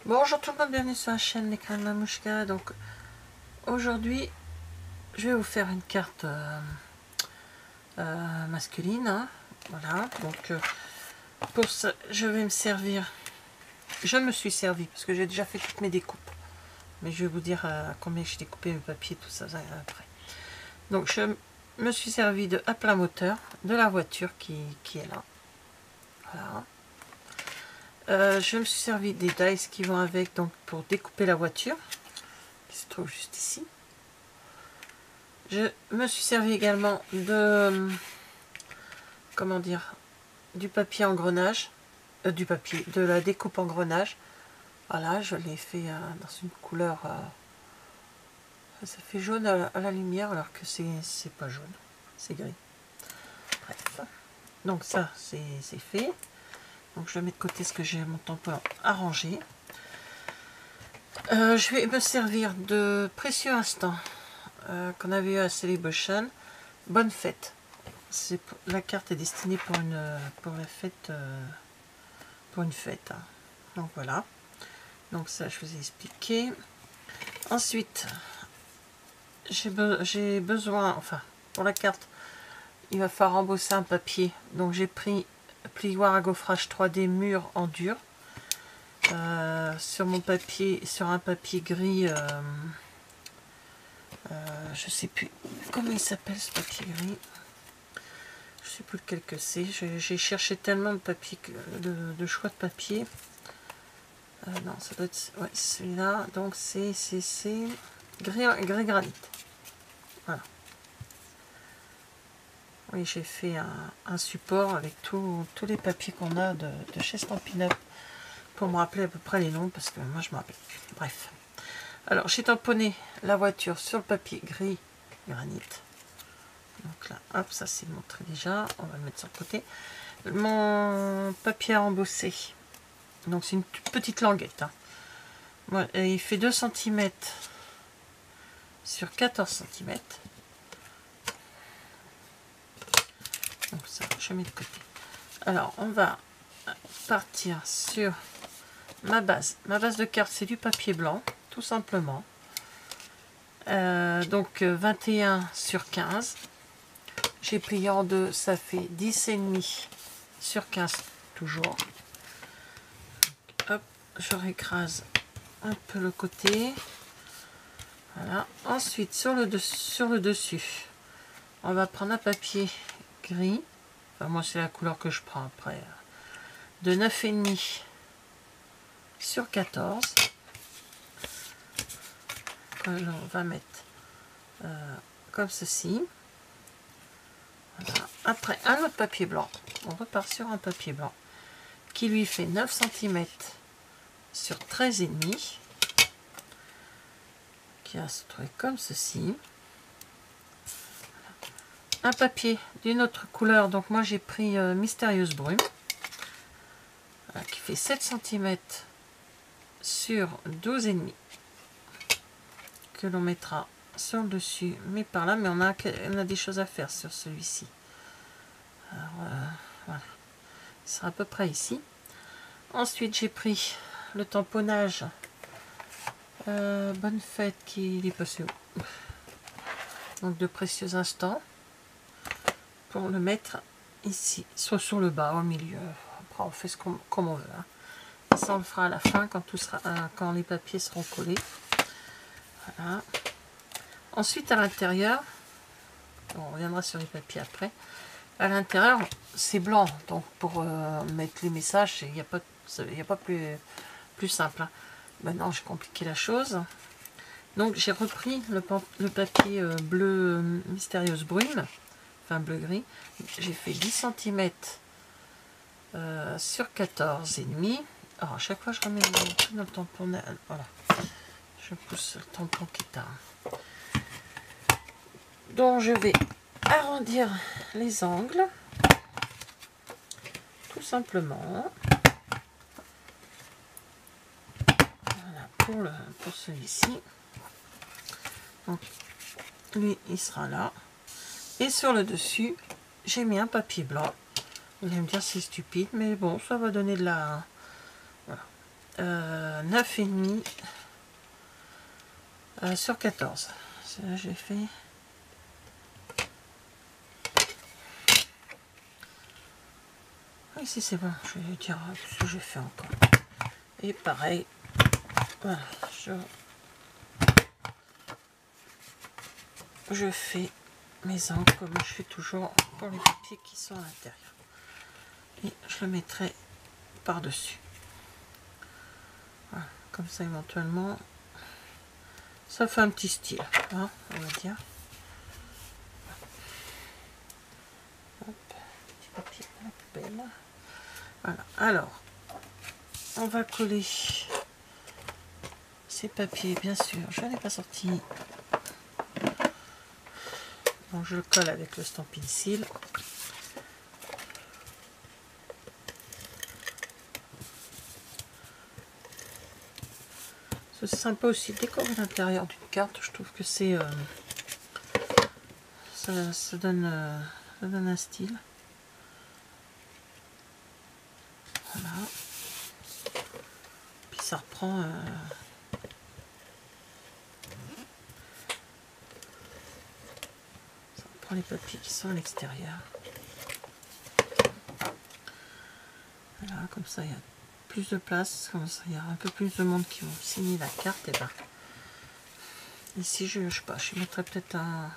Bonjour tout le monde, bienvenue sur la chaîne Les Crânes Mamouchka. Donc aujourd'hui je vais vous faire une carte masculine, hein. Voilà, donc pour ça je vais me servir, je me suis servi parce que j'ai déjà fait toutes mes découpes, mais je vais vous dire combien j'ai découpé mes papiers, tout ça après. Donc je me suis servi de à plat moteur de la voiture qui est là. Voilà. Je me suis servi des dies qui vont avec, donc pour découper la voiture qui se trouve juste ici. Je me suis servi également de, comment dire, du papier engrenage, de la découpe engrenage. Voilà, je l'ai fait dans une couleur, ça fait jaune à la lumière alors que c'est pas jaune, c'est gris. Bref, donc ça c'est fait. Donc je mets de côté ce que j'ai mon tampon arrangé. Je vais me servir de Précieux Instant qu'on avait eu à Celebration. Bonne fête. La carte est destinée pour la fête, pour une fête. Hein. Donc voilà. Donc ça, je vous ai expliqué. Ensuite, j'ai besoin, enfin, pour la carte, il va falloir embosser un papier. Donc j'ai pris plioir à gaufrage 3D mûr en dur. Sur mon papier, sur un papier gris, je sais plus comment il s'appelle ce papier gris. Je sais plus lequel que c'est. J'ai cherché tellement de papier, de choix de papier. Non, ça doit être ouais, celui-là. Donc c'est gris granit. Voilà. Oui, j'ai fait un support avec tous les papiers qu'on a de chez Stampin' Up pour me rappeler à peu près les noms parce que moi je me rappelle plus. Bref. Alors j'ai tamponné la voiture sur le papier gris granit. Donc là, hop, ça c'est montré déjà. On va le mettre sur le côté. Mon papier à embosser. Donc c'est une petite languette. Hein. Voilà, il fait 2 cm sur 14 cm. Donc ça, je mets de côté. Alors on va partir sur ma base. Ma base de carte, c'est du papier blanc, tout simplement. Donc 21 sur 15. J'ai plié en deux, ça fait 10,5 sur 15 toujours. Hop, je récrase un peu le côté. Voilà. Ensuite, sur le dessus, on va prendre un papier gris. Enfin, moi, c'est la couleur que je prends après. De 9,5 sur 14. On va mettre comme ceci. Voilà. Après, un autre papier blanc. On repart sur un papier blanc qui lui fait 9 cm sur 13,5. Qui va se trouver comme ceci. Un papier d'une autre couleur, donc moi j'ai pris Mystérieuse Brume, voilà, qui fait 7 cm sur 12,5, que l'on mettra sur le dessus, mais par là, mais on a des choses à faire sur celui-ci. Voilà, il sera à peu près ici. Ensuite j'ai pris le tamponnage Bonne Fête qui est passé où, donc de Précieux Instants, pour le mettre ici, soit sur le bas, au milieu. Après on fait comme on veut. Hein. Ça on le fera à la fin quand tout sera, quand les papiers seront collés. Voilà. Ensuite à l'intérieur, on reviendra sur les papiers après. À l'intérieur c'est blanc, donc pour mettre les messages, il n'y a pas plus simple. Hein. Maintenant j'ai compliqué la chose. Donc j'ai repris le papier bleu Mystérieuse Brume, enfin bleu gris. J'ai fait 10 cm sur 14,5. Alors à chaque fois je remets tout dans le tampon. Voilà. Je pousse le tampon qui est à. Donc je vais arrondir les angles. Tout simplement. Voilà pour celui-ci. Donc lui il sera là. Et sur le dessus, j'ai mis un papier blanc. Vous allez me dire c'est stupide, mais bon, ça va donner de la... Voilà. 9,5 sur 14. Là j'ai fait ici, c'est bon, je vais dire ce que j'ai fait encore. Et pareil, voilà, je fais mes angles comme je fais toujours pour les papiers qui sont à l'intérieur. Et je le mettrai par-dessus. Voilà, comme ça éventuellement, ça fait un petit style, hein, on va dire. Hop, petit papier à la poubelle. Voilà, alors, on va coller ces papiers, bien sûr, je n'ai pas sorti. Donc je le colle avec le Stampin' Seal. C'est sympa aussi de décorer l'intérieur d'une carte. Je trouve que c'est ça donne un style. Voilà. Puis ça reprend les papiers qui sont à l'extérieur. Voilà, comme ça il y a plus de place, comme ça il y a un peu plus de monde qui vont signer la carte. Et ben ici je sais pas, je mettrai peut-être un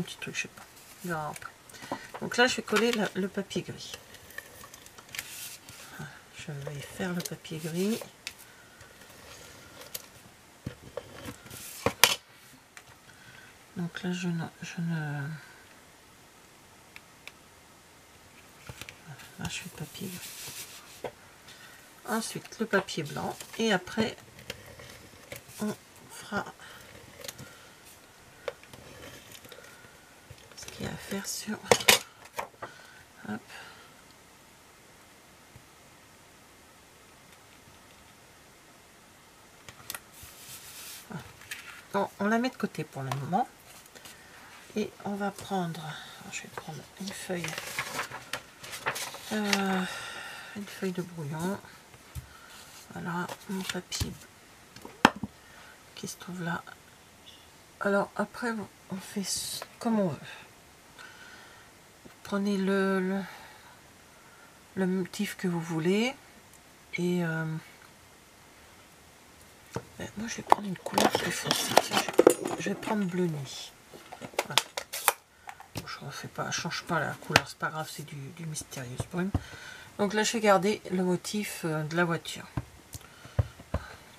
petit truc, je sais pas, on verra après. Donc là je vais coller le papier gris. Voilà, je vais faire le papier gris. Donc là je ne là je fais le papier gris. Ensuite le papier blanc et après on fera ce qu'il y a à faire sur. Hop. Voilà. Bon, on la met de côté pour le moment et on va prendre, je vais prendre une feuille de brouillon. Voilà mon papier qui se trouve là. Alors après on fait comme on veut. Vous prenez le motif que vous voulez et moi je vais prendre une couleur plus foncée. Tiens, je vais prendre bleu nuit. Voilà. Bon, je refais pas, change pas la couleur, c'est pas grave, c'est du Mysterious Brume. Donc là je vais garder le motif de la voiture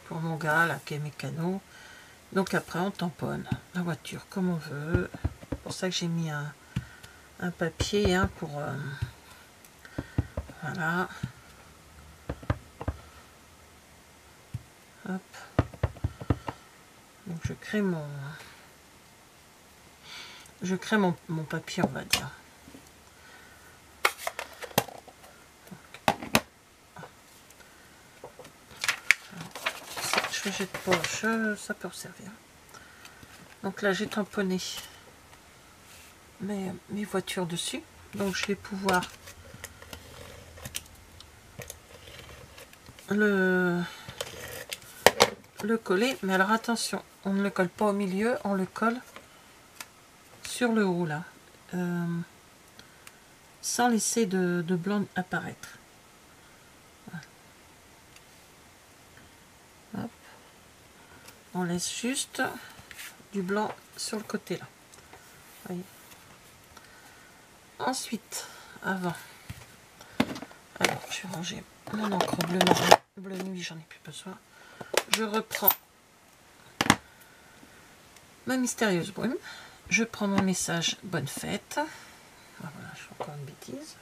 pour mon gars là qui est mécano. Donc après on tamponne la voiture comme on veut. C'est pour ça que j'ai mis un papier hein, pour voilà. Hop. Donc je crée mon papier, on va dire. Je jette pas, ça peut servir. Donc là j'ai tamponné mes voitures dessus. Donc je vais pouvoir le coller. Mais alors attention, on ne le colle pas au milieu, on le colle sur le haut là. Sans laisser de blanc apparaître. Voilà. Hop. On laisse juste du blanc sur le côté là. Voyez. Ensuite, avant, alors je vais ranger mon encre bleu nuit, j'en ai plus besoin. Je reprends ma Mystérieuse Brume. Je prends mon message bonne fête. Ah, voilà, je fais encore une bêtise.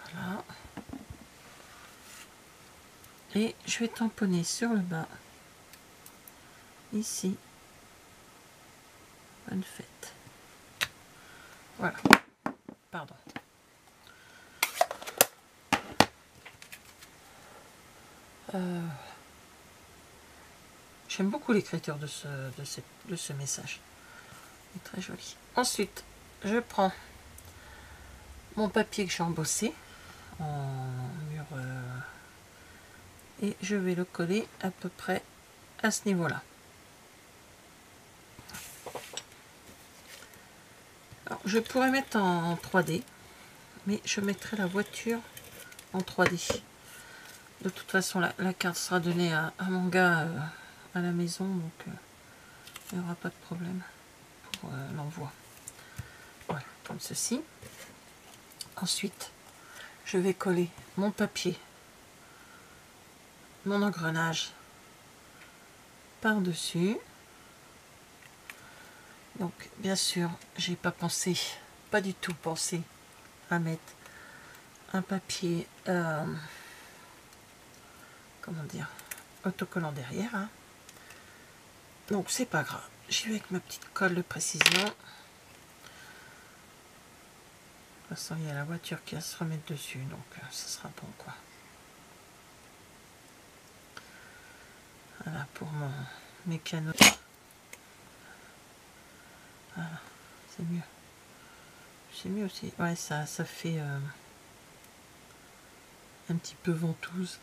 Voilà. Et je vais tamponner sur le bas. Ici. Bonne fête. Voilà. Pardon. J'aime beaucoup l'écriture de ce message. Il est très joli. Ensuite, je prends mon papier que j'ai embossé en mur et je vais le coller à peu près à ce niveau là. Alors, je pourrais mettre en 3D, mais je mettrai la voiture en 3D. De toute façon, la carte sera donnée à mon gars à la maison, donc il n'y aura pas de problème pour l'envoi. Voilà, comme ceci. Ensuite, je vais coller mon papier, mon engrenage par-dessus. Donc, bien sûr, j'ai pas pensé, pas du tout pensé à mettre un papier, comment dire, autocollant derrière. Hein. Donc, c'est pas grave. J'y vais avec ma petite colle de précision. De toute façon, il y a la voiture qui va se remettre dessus, donc ça sera bon, quoi. Voilà pour mon mécano. Voilà, c'est mieux. C'est mieux aussi. Ouais, ça fait un petit peu ventouse.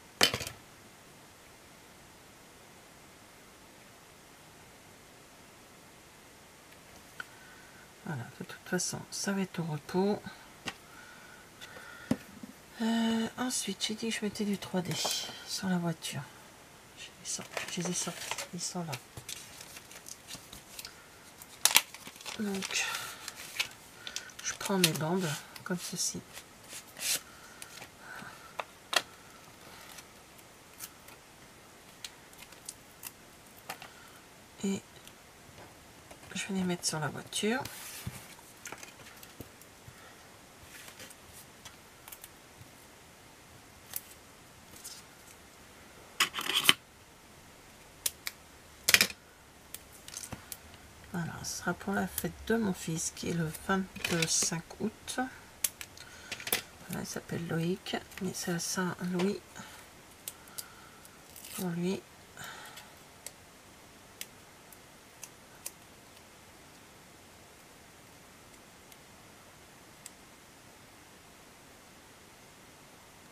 Voilà, de toute façon, ça va être au repos. Ensuite, j'ai dit que je mettais du 3D sur la voiture. Je les ai sortis, ils sont là. Donc, je prends mes bandes comme ceci. Et je vais les mettre sur la voiture. Voilà, ce sera pour la fête de mon fils qui est le 25 août. Voilà, il s'appelle Loïc, mais c'est à Saint-Louis pour lui.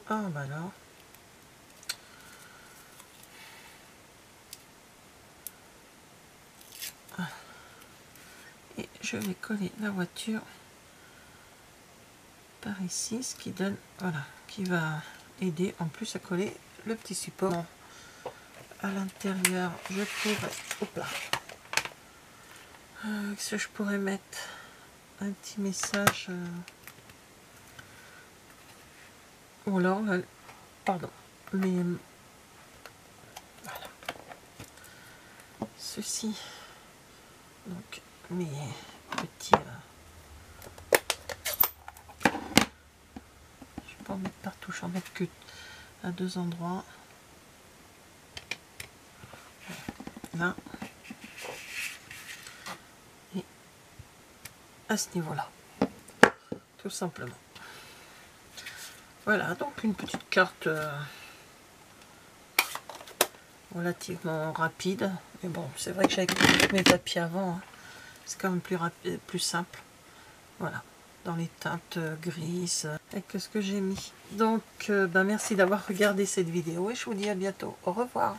Ah bah alors. Ah. Et je vais coller la voiture par ici, ce qui donne, voilà, qui va aider en plus à coller le petit support. À l'intérieur, je pourrais, hop là, que je pourrais mettre un petit message. Ou alors, pardon, mais voilà, ceci, donc mes petits, je vais pas en mettre partout, je vais en mettre que à 2 endroits, là, et à ce niveau-là, tout simplement. Voilà, donc une petite carte relativement rapide. Mais bon, c'est vrai que j'avais coupé mes papiers avant. Hein. C'est quand même plus rapide, plus simple. Voilà, dans les teintes grises. Avec ce que j'ai mis. Donc, merci d'avoir regardé cette vidéo et je vous dis à bientôt. Au revoir.